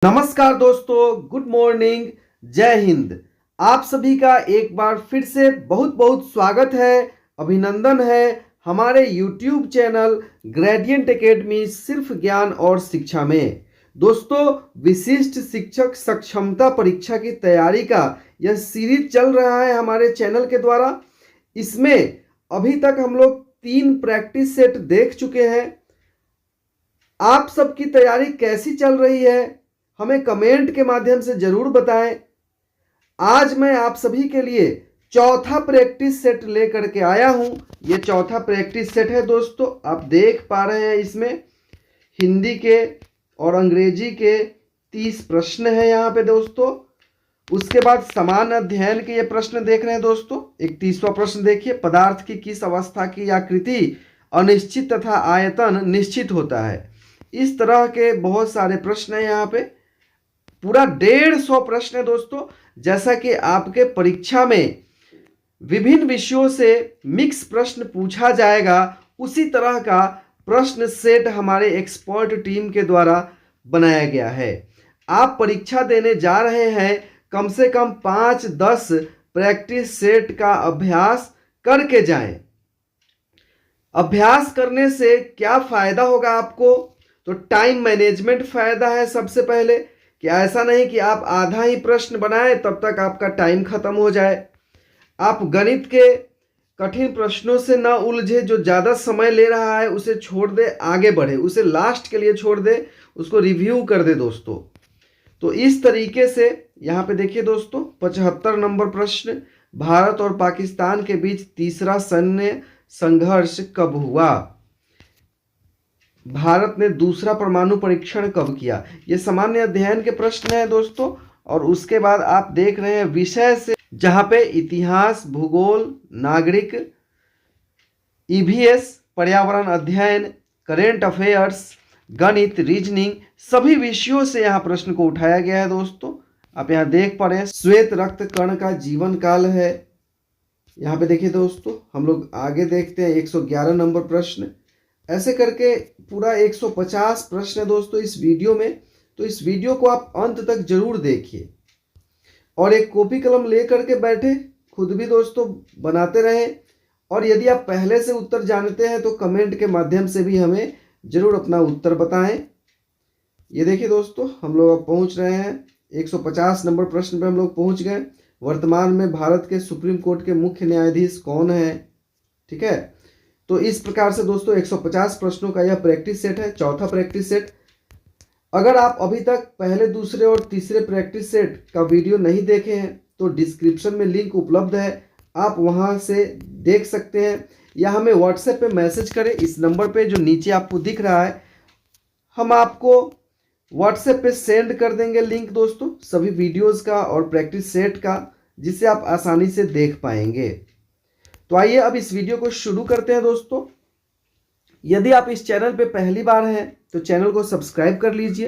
नमस्कार दोस्तों, good morning, जय हिंद। आप सभी का एक बार फिर से बहुत बहुत स्वागत है, अभिनंदन है हमारे YouTube चैनल ग्रेडियंट एकेडमी सिर्फ ज्ञान और शिक्षा में। दोस्तों, विशिष्ट शिक्षक सक्षमता परीक्षा की तैयारी का यह सीरीज चल रहा है हमारे चैनल के द्वारा। इसमें अभी तक हम लोग 3 प्रैक्टिस सेट देख चुके हैं। आप सबकी तैयारी कैसी चल रही है हमें कमेंट के माध्यम से जरूर बताएं। आज मैं आप सभी के लिए चौथा प्रैक्टिस सेट लेकर के आया हूं। ये चौथा प्रैक्टिस सेट है दोस्तों, आप देख पा रहे हैं। इसमें हिंदी के और अंग्रेजी के 30 प्रश्न हैं यहाँ पे दोस्तों। उसके बाद समान अध्ययन के ये प्रश्न देख रहे हैं दोस्तों। 31वां प्रश्न देखिए, पदार्थ की किस अवस्था की आकृति अनिश्चित तथा आयतन निश्चित होता है। इस तरह के बहुत सारे प्रश्न हैं यहाँ पे। पूरा 150 प्रश्न है दोस्तों। जैसा कि आपके परीक्षा में विभिन्न विषयों से मिक्स प्रश्न पूछा जाएगा, उसी तरह का प्रश्न सेट हमारे एक्सपर्ट टीम के द्वारा बनाया गया है। आप परीक्षा देने जा रहे हैं, कम से कम 5-10 प्रैक्टिस सेट का अभ्यास करके जाएं। अभ्यास करने से क्या फायदा होगा आपको? तो टाइम मैनेजमेंट फायदा है सबसे पहले, कि ऐसा नहीं कि आप आधा ही प्रश्न बनाएं तब तक आपका टाइम खत्म हो जाए। आप गणित के कठिन प्रश्नों से ना उलझे, जो ज़्यादा समय ले रहा है उसे छोड़ दे, आगे बढ़े, उसे लास्ट के लिए छोड़ दे, उसको रिव्यू कर दे दोस्तों। तो इस तरीके से यहाँ पे देखिए दोस्तों, 75 नंबर प्रश्न, भारत और पाकिस्तान के बीच तीसरा सैन्य संघर्ष कब हुआ? भारत ने दूसरा परमाणु परीक्षण कब किया? ये सामान्य अध्ययन के प्रश्न हैं दोस्तों। और उसके बाद आप देख रहे हैं विषय से, जहां पे इतिहास, भूगोल, नागरिक, ईवीएस, पर्यावरण अध्ययन, करेंट अफेयर्स, गणित, रीजनिंग, सभी विषयों से यहाँ प्रश्न को उठाया गया है दोस्तों। आप यहाँ देख पा रहे हैं, श्वेत रक्त कण का जीवन काल है। यहाँ पे देखिए दोस्तों, हम लोग आगे देखते हैं 111 नंबर प्रश्न। ऐसे करके पूरा 150 प्रश्न है दोस्तों इस वीडियो में। तो इस वीडियो को आप अंत तक जरूर देखिए और एक कॉपी कलम लेकर के बैठे, खुद भी दोस्तों बनाते रहें। और यदि आप पहले से उत्तर जानते हैं तो कमेंट के माध्यम से भी हमें जरूर अपना उत्तर बताएं। ये देखिए दोस्तों, हम लोग अब पहुंच रहे हैं 150 नंबर प्रश्न पे हम लोग पहुंच गए। वर्तमान में भारत के सुप्रीम कोर्ट के मुख्य न्यायाधीश कौन है? ठीक है, तो इस प्रकार से दोस्तों 150 प्रश्नों का यह प्रैक्टिस सेट है, चौथा प्रैक्टिस सेट। अगर आप अभी तक पहले, दूसरे और तीसरे प्रैक्टिस सेट का वीडियो नहीं देखे हैं तो डिस्क्रिप्शन में लिंक उपलब्ध है, आप वहां से देख सकते हैं, या हमें व्हाट्सएप पे मैसेज करें इस नंबर पे जो नीचे आपको दिख रहा है। हम आपको व्हाट्सएप पे सेंड कर देंगे लिंक दोस्तों, सभी वीडियोज़ का और प्रैक्टिस सेट का, जिससे आप आसानी से देख पाएंगे। तो आइए अब इस वीडियो को शुरू करते हैं दोस्तों। यदि आप इस चैनल पे पहली बार हैं तो चैनल को सब्सक्राइब कर लीजिए,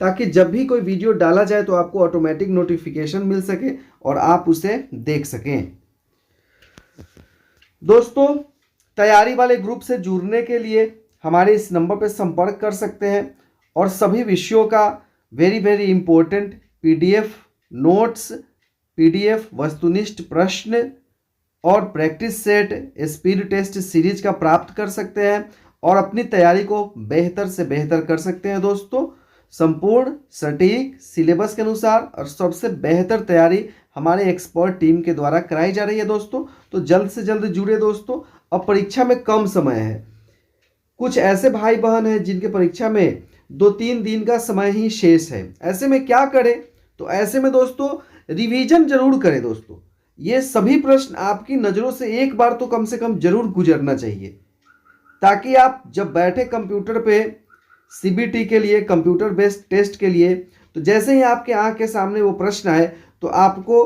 ताकि जब भी कोई वीडियो डाला जाए तो आपको ऑटोमेटिक नोटिफिकेशन मिल सके और आप उसे देख सकें। दोस्तों, तैयारी वाले ग्रुप से जुड़ने के लिए हमारे इस नंबर पर संपर्क कर सकते हैं और सभी विषयों का very important PDF notes, PDF वस्तुनिष्ठ प्रश्न और practice set, speed test series का प्राप्त कर सकते हैं और अपनी तैयारी को बेहतर से बेहतर कर सकते हैं दोस्तों। संपूर्ण सटीक सिलेबस के अनुसार और सबसे बेहतर तैयारी हमारे एक्सपर्ट टीम के द्वारा कराई जा रही है दोस्तों। तो जल्द से जल्द जुड़े दोस्तों। अब परीक्षा में कम समय है, कुछ ऐसे भाई बहन हैं जिनके परीक्षा में 2-3 दिन का समय ही शेष है। ऐसे में क्या करें? तो ऐसे में दोस्तों रिवीजन जरूर करें दोस्तों। ये सभी प्रश्न आपकी नज़रों से एक बार तो कम से कम जरूर गुजरना चाहिए, ताकि आप जब बैठे कंप्यूटर पे सीबीटी के लिए, कंप्यूटर बेस्ड टेस्ट के लिए, तो जैसे ही आपके आंख के सामने वो प्रश्न आए तो आपको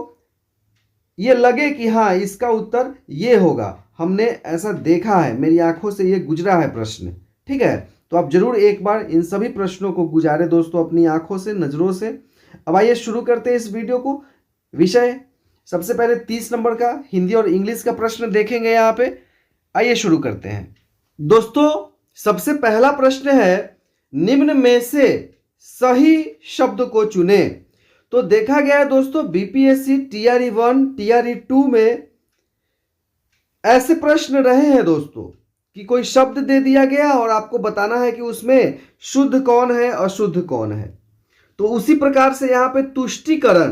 ये लगे कि हाँ, इसका उत्तर ये होगा, हमने ऐसा देखा है, मेरी आंखों से ये गुजरा है प्रश्न। ठीक है, तो आप जरूर एक बार इन सभी प्रश्नों को गुजारे दोस्तों अपनी आंखों से, नज़रों से। अब आइए शुरू करते हैं इस वीडियो को। विषय सबसे पहले 30 नंबर का हिंदी और इंग्लिश का प्रश्न देखेंगे यहाँ पे। आइए शुरू करते हैं दोस्तों। सबसे पहला प्रश्न है, निम्न में से सही शब्द को चुने। तो देखा गया है दोस्तों बीपीएससी टीआरई 1 टीआरई 2 में ऐसे प्रश्न रहे हैं दोस्तों कि कोई शब्द दे दिया गया और आपको बताना है कि उसमें शुद्ध कौन है अशुद्ध कौन है। तो उसी प्रकार से यहाँ पे तुष्टीकरण,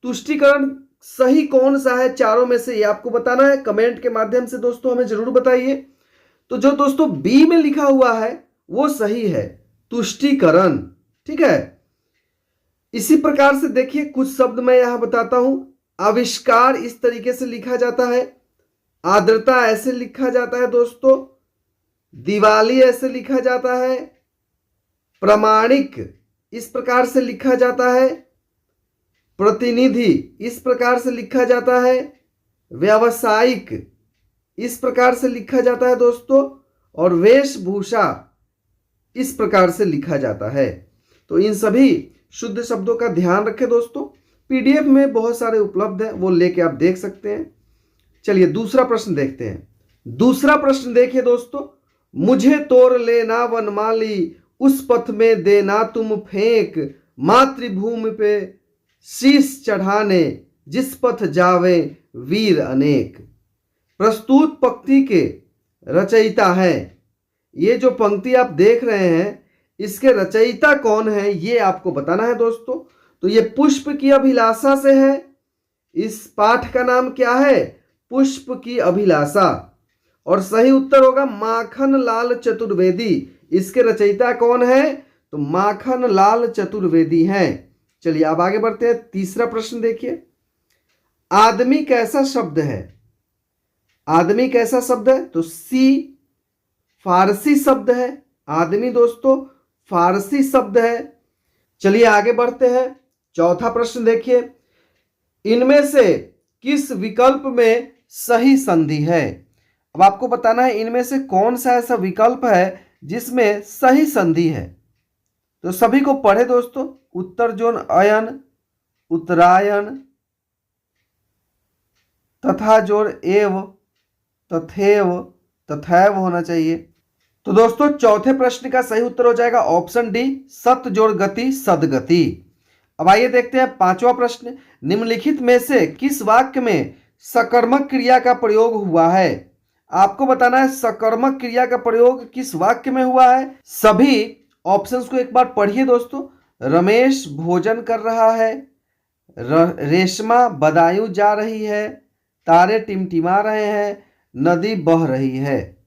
तुष्टीकरण सही कौन सा है चारों में से, ये आपको बताना है। कमेंट के माध्यम से दोस्तों हमें जरूर बताइए। तो जो दोस्तों बी में लिखा हुआ है वो सही है, तुष्टीकरण। ठीक है, इसी प्रकार से देखिए कुछ शब्द मैं यहां बताता हूं। आविष्कार इस तरीके से लिखा जाता है, आर्द्रता ऐसे लिखा जाता है दोस्तों, दिवाली ऐसे लिखा जाता है, प्रामाणिक इस प्रकार से लिखा जाता है, प्रतिनिधि इस प्रकार से लिखा जाता है, व्यावसायिक इस प्रकार से लिखा जाता है दोस्तों, और वेशभूषा इस प्रकार से लिखा जाता है। तो इन सभी शुद्ध शब्दों का ध्यान रखें दोस्तों। पीडीएफ में बहुत सारे उपलब्ध हैं, वो लेके आप देख सकते हैं। चलिए दूसरा प्रश्न देखते हैं। दूसरा प्रश्न देखिए दोस्तों, मुझे तोड़ लेना वनमाली, उस पथ में देना तुम फेंक, मातृभूमि पे शीश चढ़ाने, जिस पथ जावे वीर अनेक। प्रस्तुत पंक्ति के रचयिता है, ये जो पंक्ति आप देख रहे हैं इसके रचयिता कौन है ये आपको बताना है दोस्तों। तो ये पुष्प की अभिलाषा से है। इस पाठ का नाम क्या है? पुष्प की अभिलाषा। और सही उत्तर होगा माखन लाल चतुर्वेदी। इसके रचयिता कौन है? तो माखन लाल चतुर्वेदी हैं। चलिए अब आगे बढ़ते हैं। तीसरा प्रश्न देखिए, आदमी कैसा शब्द है? आदमी कैसा शब्द है? तो सी फारसी शब्द है। आदमी दोस्तों फारसी शब्द है। चलिए आगे बढ़ते हैं। चौथा प्रश्न देखिए, इनमें से किस विकल्प में सही संधि है? अब आपको बताना है इनमें से कौन सा ऐसा विकल्प है जिसमें सही संधि है। तो सभी को पढ़े दोस्तों, उत्तर जोन अयन, उत्तरायण, तथा जोड़ एव, तथेव, तथैव होना चाहिए। तो दोस्तों चौथे प्रश्न का सही उत्तर हो जाएगा ऑप्शन डी, सत जोड़ गति सदगति। अब आइए देखते हैं पांचवा प्रश्न, निम्नलिखित में से किस वाक्य में सकर्मक क्रिया का प्रयोग हुआ है? आपको बताना है सकर्मक क्रिया का प्रयोग किस वाक्य में हुआ है। सभी ऑप्शंस को एक बार पढ़िए दोस्तों। रमेश भोजन कर रहा है, रेशमा बदायूं जा रही है, तारे टिमटिमा रहे हैं, नदी बह रही है।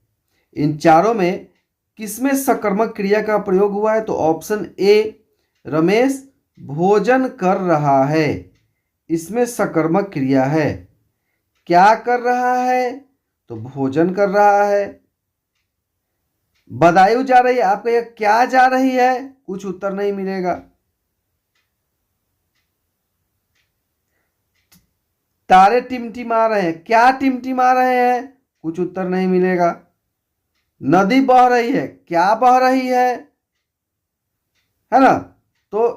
इन चारों में किसमें सकर्मक क्रिया का प्रयोग हुआ है? तो ऑप्शन ए, रमेश भोजन कर रहा है, इसमें सकर्मक क्रिया है। क्या कर रहा है? तो भोजन कर रहा है। बदायूं जा रही है, आप कहिए क्या जा रही है? कुछ उत्तर नहीं मिलेगा। तारे टिमटिमा रहे हैं, क्या टिमटिमा रहे हैं? कुछ उत्तर नहीं मिलेगा। नदी बह रही है, क्या बह रही है ना? तो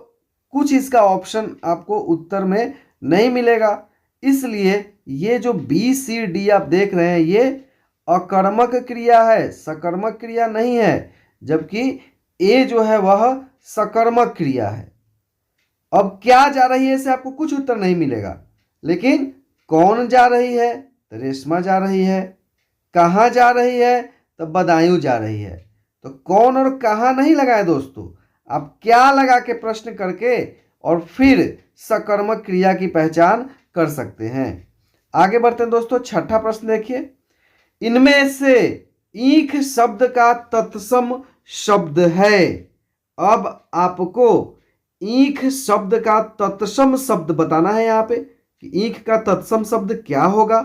कुछ इसका ऑप्शन आपको उत्तर में नहीं मिलेगा। इसलिए ये जो बी सी डी आप देख रहे हैं ये अकर्मक क्रिया है, सकर्मक क्रिया नहीं है, जबकि ए जो है वह सकर्मक क्रिया है। अब क्या जा रही है इसे आपको कुछ उत्तर नहीं मिलेगा, लेकिन कौन जा रही है? तो रेशमा जा रही है। कहाँ जा रही है? तो बदायूं जा रही है। तो कौन और कहाँ नहीं लगाए दोस्तों, आप क्या लगा के प्रश्न करके और फिर सकर्मक क्रिया की पहचान कर सकते हैं। आगे बढ़ते हैं दोस्तों। छठा प्रश्न देखिए, इनमें से ईख शब्द का तत्सम शब्द है। अब आपको ईख शब्द का तत्सम शब्द बताना है यहाँ पे कि ईख का तत्सम शब्द क्या होगा।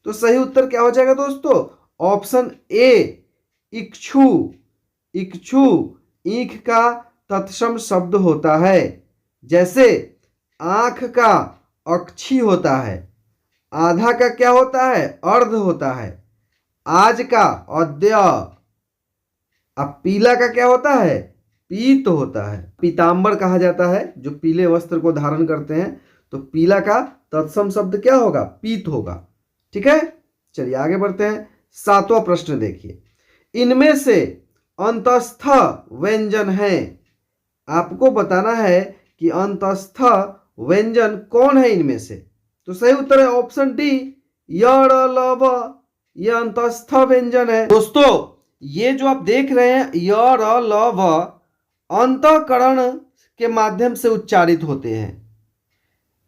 तो सही उत्तर क्या हो जाएगा दोस्तों? Option A, इक्षु। इक्षु ईख का तत्सम शब्द होता है। जैसे आंख का अक्षी होता है, आधा का क्या होता है? अर्ध होता है। आज का अद्य। अब पीला का क्या होता है? पीत होता है। पीतांबर कहा जाता है जो पीले वस्त्र को धारण करते हैं। तो पीला का तत्सम शब्द क्या होगा? पीत होगा। ठीक है, चलिए आगे बढ़ते हैं। सातवां प्रश्न देखिए, इनमें से अंतस्थ व्यंजन है। आपको बताना है कि अंतस्थ व्यंजन कौन है इनमें से। तो सही उत्तर है ऑप्शन डी, य र ल व, ये अंतस्थ व्यंजन है। दोस्तों ये जो आप देख रहे हैं य र ल व अंतःकरण के माध्यम से उच्चारित होते हैं।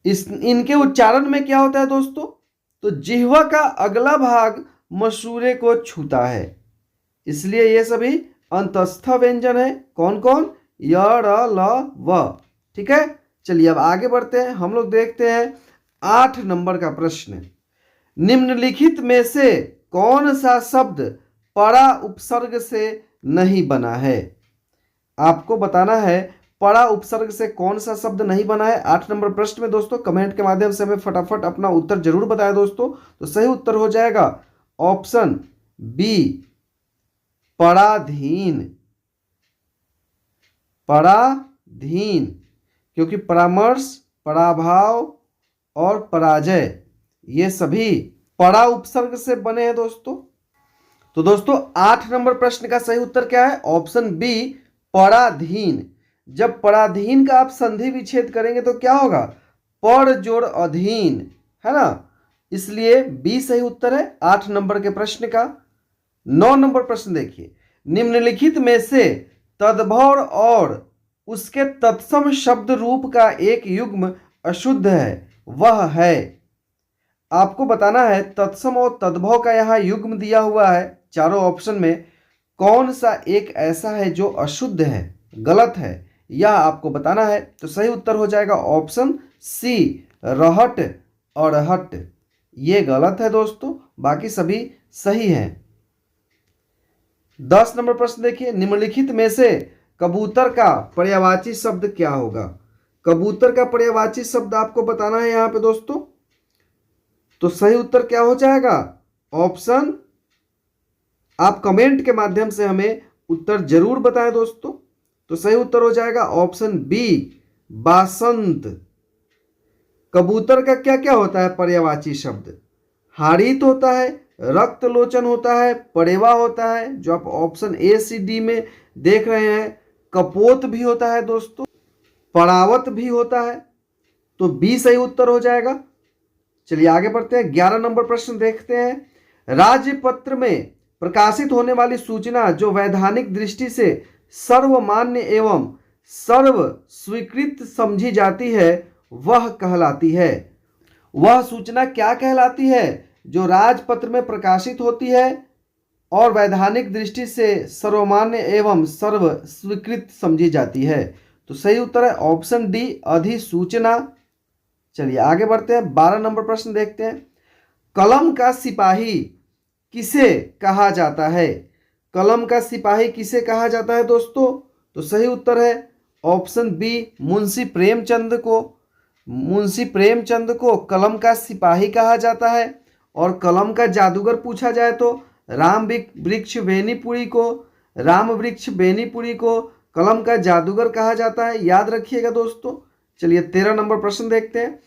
इनके उच्चारण में क्या होता है दोस्तों, तो जिह्वा का अगला भाग मसूड़े को छूता है, इसलिए ये सभी अंतस्थ व्यंजन है। कौन कौन, य र ल व। ठीक है, चलिए अब आगे बढ़ते हैं। हम लोग देखते हैं 8 नंबर का प्रश्न। निम्नलिखित में से कौन सा शब्द परा उपसर्ग से नहीं बना है। आपको बताना है परा उपसर्ग से कौन सा शब्द नहीं बना है। 8 नंबर प्रश्न में दोस्तों कमेंट के माध्यम से हमें फटाफट अपना उत्तर जरूर बताएं दोस्तों। तो सही उत्तर हो जाएगा ऑप्शन बी, पराधीन। पराधीन, क्योंकि परामर्श, पराभाव और पराजय ये सभी परा उपसर्ग से बने हैं दोस्तों। तो दोस्तों 8 नंबर प्रश्न का सही उत्तर क्या है, ऑप्शन बी, पराधीन। जब पराधीन का आप संधि विच्छेद करेंगे तो क्या होगा, पर जोड़ अधीन, है ना, इसलिए बी सही उत्तर है 8 नंबर के प्रश्न का। 9 नंबर प्रश्न देखिए। निम्नलिखित में से तद्भव और उसके तत्सम शब्द रूप का एक युग्म अशुद्ध है, वह है। आपको बताना है तत्सम और तद्भव का यहाँ युग्म दिया हुआ है चारों ऑप्शन में, कौन सा एक ऐसा है जो अशुद्ध है, गलत है, यह आपको बताना है। तो सही उत्तर हो जाएगा ऑप्शन सी, रहट और हट। ये गलत है दोस्तों, बाकी सभी सही हैं। 10 नंबर प्रश्न देखिए। निम्नलिखित में से कबूतर का पर्यायवाची शब्द क्या होगा। कबूतर का पर्यायवाची शब्द आपको बताना है यहाँ पे दोस्तों। तो सही उत्तर क्या हो जाएगा, ऑप्शन, आप कमेंट के माध्यम से हमें उत्तर जरूर बताएं दोस्तों। तो सही उत्तर हो जाएगा ऑप्शन बी, बासंत। कबूतर का क्या क्या होता है पर्यायवाची शब्द, हारित होता है, रक्त लोचन होता है, परेवा होता है, जो आप ऑप्शन ए सी डी में देख रहे हैं, कपोत भी होता है दोस्तों, परावत भी होता है। तो बी सही उत्तर हो जाएगा। चलिए आगे बढ़ते हैं। 11 नंबर प्रश्न देखते हैं। राज्यपत्र में प्रकाशित होने वाली सूचना जो वैधानिक दृष्टि से सर्वमान्य एवं सर्व स्वीकृत समझी जाती है वह कहलाती है। वह सूचना क्या कहलाती है जो राजपत्र में प्रकाशित होती है और वैधानिक दृष्टि से सर्वमान्य एवं सर्व स्वीकृत समझी जाती है। तो सही उत्तर है ऑप्शन डी, अधिसूचना। चलिए आगे बढ़ते हैं। 12 नंबर प्रश्न देखते हैं। कलम का सिपाही किसे कहा जाता है। कलम का सिपाही किसे कहा जाता है दोस्तों। तो सही उत्तर है ऑप्शन बी, मुंशी प्रेमचंद को। मुंशी प्रेमचंद को कलम का सिपाही कहा जाता है। और कलम का जादूगर पूछा जाए तो राम वृक्ष बेनीपुरी को, राम वृक्ष बेनीपुरी को कलम का जादूगर कहा जाता है, याद रखिएगा दोस्तों। चलिए 13 नंबर प्रश्न देखते हैं।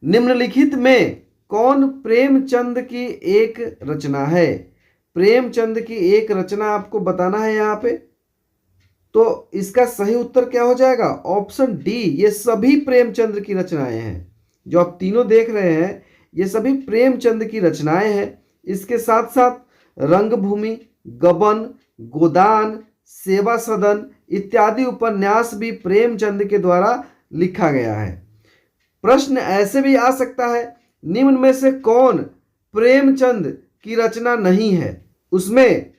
निम्नलिखित में कौन प्रेमचंद की एक रचना है। प्रेमचंद की एक रचना आपको बताना है यहाँ पे। तो इसका सही उत्तर क्या हो जाएगा, ऑप्शन डी, ये सभी प्रेमचंद की रचनाएं हैं। जो आप तीनों देख रहे हैं ये सभी प्रेमचंद की रचनाएं हैं। इसके साथ साथ रंगभूमि, गबन, गोदान, सेवा सदन इत्यादि उपन्यास भी प्रेमचंद के द्वारा लिखा गया है। प्रश्न ऐसे भी आ सकता है, निम्न में से कौन प्रेमचंद की रचना नहीं है। उसमें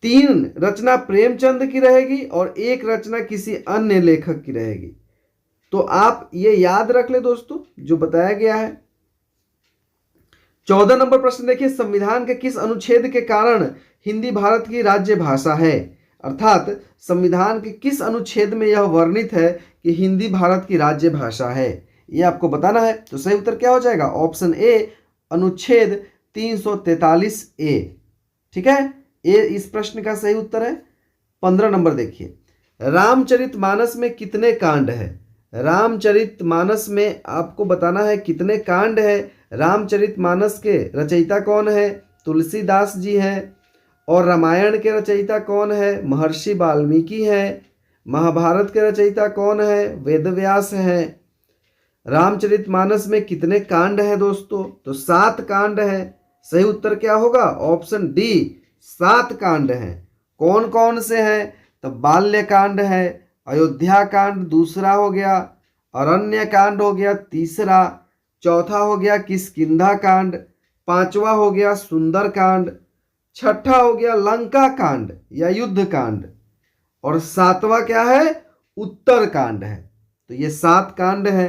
3 रचना प्रेमचंद की रहेगी और 1 रचना किसी अन्य लेखक की रहेगी। तो आप ये याद रख ले दोस्तों जो बताया गया है। 14 नंबर प्रश्न देखिए। संविधान के किस अनुच्छेद के कारण हिंदी भारत की राज्य भाषा है। अर्थात संविधान के किस अनुच्छेद में यह वर्णित है कि हिंदी भारत की राज्य भाषा है, ये आपको बताना है। तो सही उत्तर क्या हो जाएगा, ऑप्शन ए, अनुच्छेद 343 ए। ठीक है, ए इस प्रश्न का सही उत्तर है। 15 नंबर देखिए। रामचरितमानस में कितने कांड है। रामचरितमानस में आपको बताना है कितने कांड है। रामचरितमानस के रचयिता कौन है, तुलसीदास जी हैं। और रामायण के रचयिता कौन है? महर्षि वाल्मीकि हैं। महाभारत के रचयिता कौन है? वेदव्यास हैं। रामचरितमानस में कितने कांड हैं दोस्तों? तो 7 कांड हैं। सही उत्तर क्या होगा? ऑप्शन डी, 7 कांड हैं। कौन कौन से हैं? तो बाल्य कांड है, अयोध्या कांड दूसरा हो गया, अरण्य कांड हो गया तीसरा, चौथा हो गया किष्किंधा कांड, पांचवा हो गया सुंदर कांड, छठा हो गया लंका कांड या युद्ध कांड, और 7वां क्या है? उत्तर कांड है। तो ये 7 कांड है,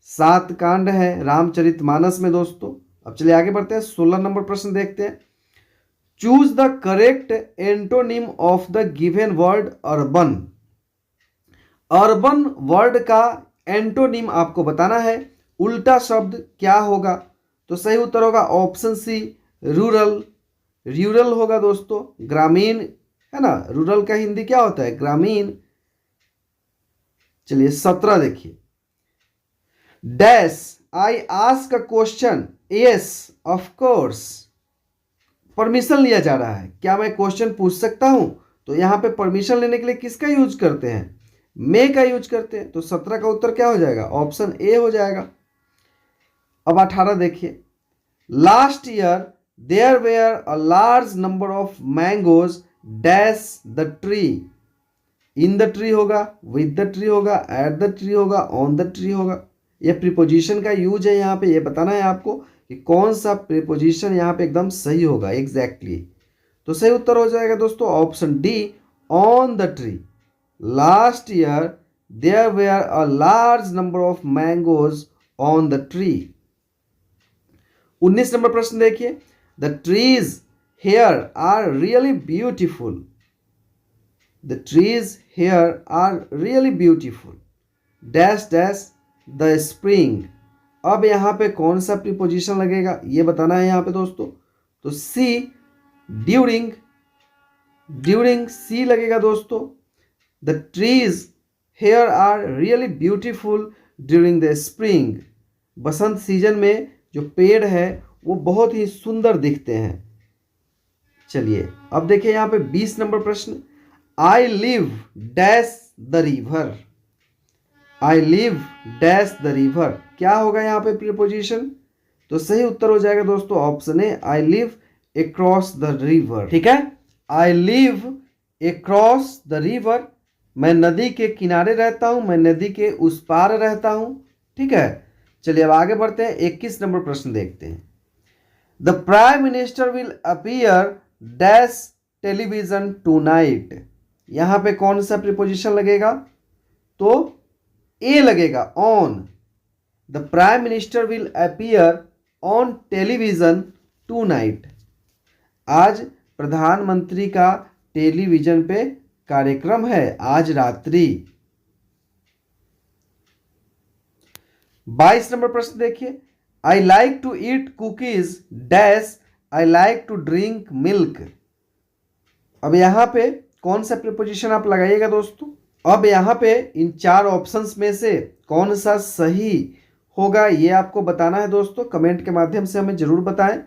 7 कांड है रामचरितमानस में दोस्तों। अब चलिए आगे बढ़ते हैं, 16 नंबर प्रश्न देखते हैं। Choose the correct antonym of the given word urban. Urban word का एंटोनिम आपको बताना है, उल्टा शब्द क्या होगा? तो सही उत्तर होगा ऑप्शन सी, रूरल। रूरल होगा दोस्तों, ग्रामीण है ना। रूरल का हिंदी क्या होता है? ग्रामीण। चलिए 17 देखिए। Dash I ask a question, yes of course. Permission लिया जा रहा है, क्या मैं क्वेश्चन पूछ सकता हूं? तो यहां पे परमिशन लेने के लिए किसका यूज करते हैं? मे का यूज करते हैं। तो 17 का उत्तर क्या हो जाएगा? ऑप्शन ए हो जाएगा। अब 18 देखिए। Last year there were a large number of mangoes dash the tree. In the tree होगा, विद द ट्री होगा, एट द ट्री होगा, ऑन द ट्री होगा। यह प्रीपोजिशन का यूज है, यहाँ पे ये बताना है आपको कि कौन सा प्रीपोजिशन यहाँ पे एकदम सही होगा एग्जैक्टली। तो सही उत्तर हो जाएगा दोस्तों option D, on the tree. Last year there were a large number of mangoes on the tree. 19 number प्रश्न देखिए। The trees here are really beautiful. The trees here are really beautiful dash dash the spring. अब यहाँ पे कौन सा preposition लगेगा ये बताना है यहाँ पे दोस्तों। तो सी, ड्यूरिंग। ड्यूरिंग सी लगेगा दोस्तों। The trees here are really beautiful during the spring. बसंत सीजन में जो पेड़ है वो बहुत ही सुंदर दिखते हैं। चलिए अब देखिए यहाँ पे 20 नंबर प्रश्न। I live dash the river. I live dash the river, क्या होगा यहाँ पे प्रीपोजिशन? तो सही उत्तर हो जाएगा दोस्तों option A, I live across the river. ठीक है, I live across the river, मैं नदी के किनारे रहता हूं, मैं नदी के उस पार रहता हूं। ठीक है, चलिए अब आगे बढ़ते हैं, 21 नंबर प्रश्न देखते हैं। The prime minister will appear dash television tonight. यहां पे कौन सा प्रीपोजिशन लगेगा? तो ए लगेगा, on. The prime minister will appear on television tonight. आज प्रधानमंत्री का टेलीविजन पे कार्यक्रम है आज रात्रि। 22 नंबर प्रश्न देखिए। I like to eat cookies dash I like to drink milk. अब यहां पे कौन सा प्रीपोजिशन आप लगाइएगा दोस्तों? अब यहाँ पे इन 4 ऑप्शंस में से कौन सा सही होगा ये आपको बताना है दोस्तों, कमेंट के माध्यम से हमें जरूर बताएं।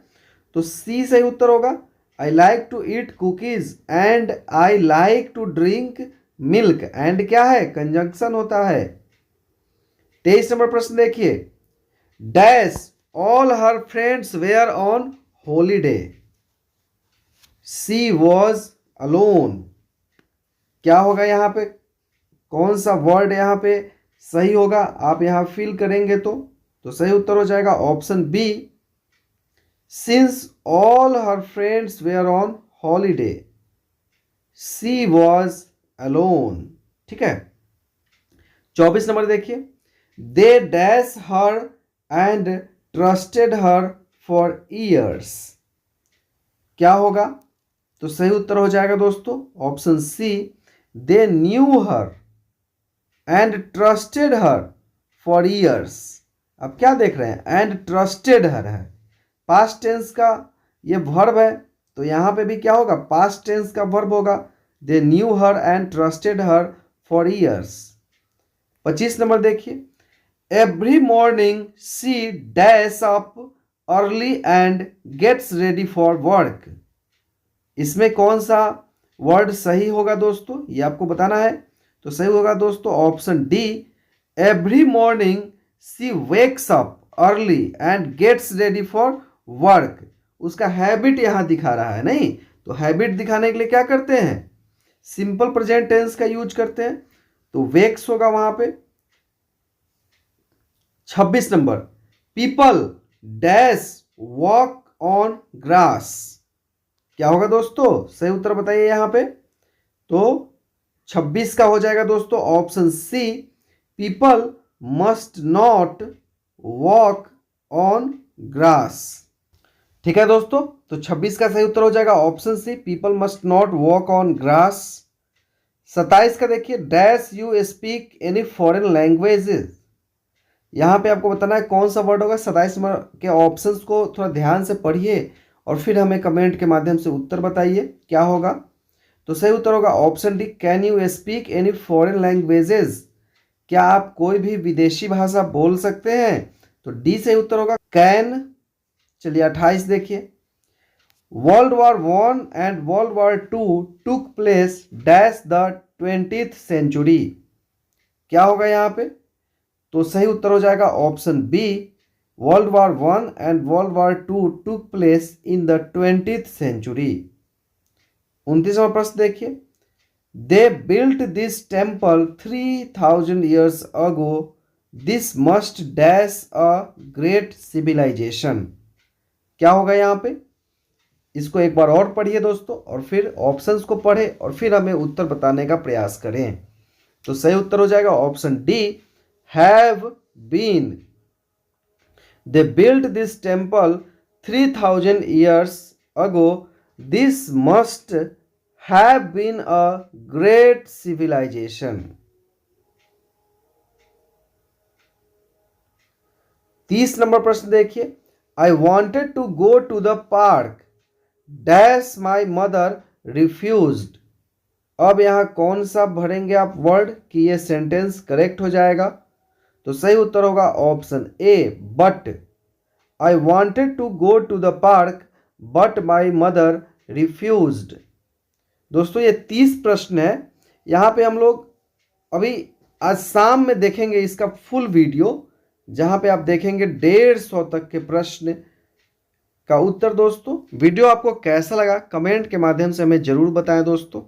तो सी सही उत्तर होगा, I like to eat cookies and I like to drink milk. And क्या है? कंजंक्शन होता है। 23 नंबर प्रश्न देखिए। Dash all her friends were on holiday. She was alone. क्या होगा यहाँ पे? कौन सा वर्ड यहाँ पे सही होगा? आप यहाँ फिल करेंगे तो सही उत्तर हो जाएगा option B, since all her friends were on holiday she was alone. ठीक है, 24 नंबर देखिए। They dash her and trusted her for years. क्या होगा? तो सही उत्तर हो जाएगा दोस्तों option C, they knew her and trusted her for years. अब क्या देख रहे हैं? एंड ट्रस्टेड हर है, पास्ट टेंस का ये वर्ब है, तो यहाँ पे भी क्या होगा? पास्ट टेंस का वर्ब होगा, they knew her and trusted her for years. 25 number देखिए। Every morning she dash up early and gets ready for work. इसमें कौन सा वर्ड सही होगा दोस्तों, ये आपको बताना है। तो सही होगा दोस्तों option D, every morning she wakes up early and gets ready for work. उसका हैबिट यहां दिखा रहा है, नहीं तो हैबिट दिखाने के लिए क्या करते हैं, सिंपल प्रेजेंट टेंस का यूज करते हैं, तो वेक्स होगा वहां पे। 26 number, people dash walk on grass. क्या होगा दोस्तों, सही उत्तर बताइए यहां पे। तो 26 का हो जाएगा दोस्तों option C, people must not walk on grass. ठीक है दोस्तों, तो 26 का सही उत्तर हो जाएगा option C, people must not walk on grass. 27 का देखिए, dash you speak any foreign languages. यहाँ पे आपको बताना है कौन सा वर्ड होगा। 27 नंबर के ऑप्शंस को थोड़ा ध्यान से पढ़िए और फिर हमें कमेंट के माध्यम से उत्तर बताइए क्या होगा। तो सही उत्तर होगा option D, can you speak any foreign languages. क्या आप कोई भी विदेशी भाषा बोल सकते हैं, तो डी सही उत्तर होगा कैन। चलिए 28 देखिए, world war 1 and world war 2 took place dash the 20th century. क्या होगा यहाँ पे, तो सही उत्तर हो जाएगा option B, world war 1 and world war 2 took place in the 20th century. 29वां प्रश्न देखिए, they built this temple 3000 years ago, this must dash a great civilization. क्या होगा यहाँ पे, इसको एक बार और पढ़िए दोस्तों और फिर ऑप्शंस को पढ़े और फिर हमें उत्तर बताने का प्रयास करें। तो सही उत्तर हो जाएगा option D, have been. They built this temple 3000 years ago, this must have been a great civilization. 30 number प्रश्न देखिए, I wanted to go to the park, dash my mother refused। अब यहाँ कौन सा भरेंगे आप वर्ड कि ये सेंटेंस करेक्ट हो जाएगा, तो सही उत्तर होगा option A, but. I wanted to go to the park but my mother refused। दोस्तों ये 30 प्रश्न है, यहाँ पे हम लोग अभी आज शाम में देखेंगे इसका फुल वीडियो, जहां पे आप देखेंगे 150 तक के प्रश्न का उत्तर। दोस्तों वीडियो आपको कैसा लगा कमेंट के माध्यम से हमें जरूर बताएं दोस्तों।